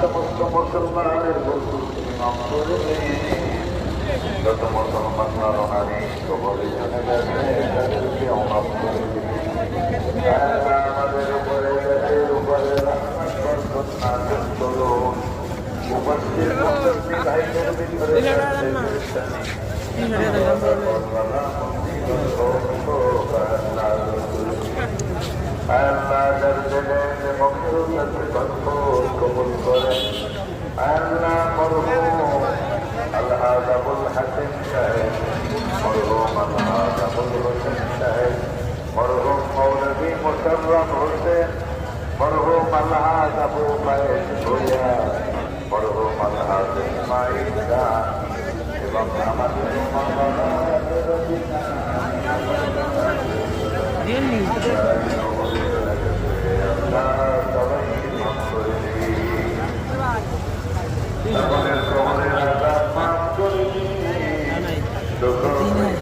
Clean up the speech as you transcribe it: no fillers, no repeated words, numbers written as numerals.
সমস্ত মুসলমানের বন্ধু তুমি মাফ করে যত মুসলমান নারী কবরে চলে গেছে তাদেরকে মাফ করে আমাদের উপরে দেশের উপরে বরকত নাযিল করুন উপস্থিত মুসলিম ভাইদের ভিতরে আল্লাহ দরজে মকরুমত বরকত কবুল করেন আল্লাহ মরহুম আলহাজ আবুল হাসিম সাহেব মরহুম আলহাজ আবুল হোসেন সাহেব মরহুম মৌলভী মুশাররফ হোসেন মরহুম আলহাজ আবু বায়েজ ভূঁইয়া মরহুম আলহাজ ইসমাইল খান এবং আমাদের মাওলানা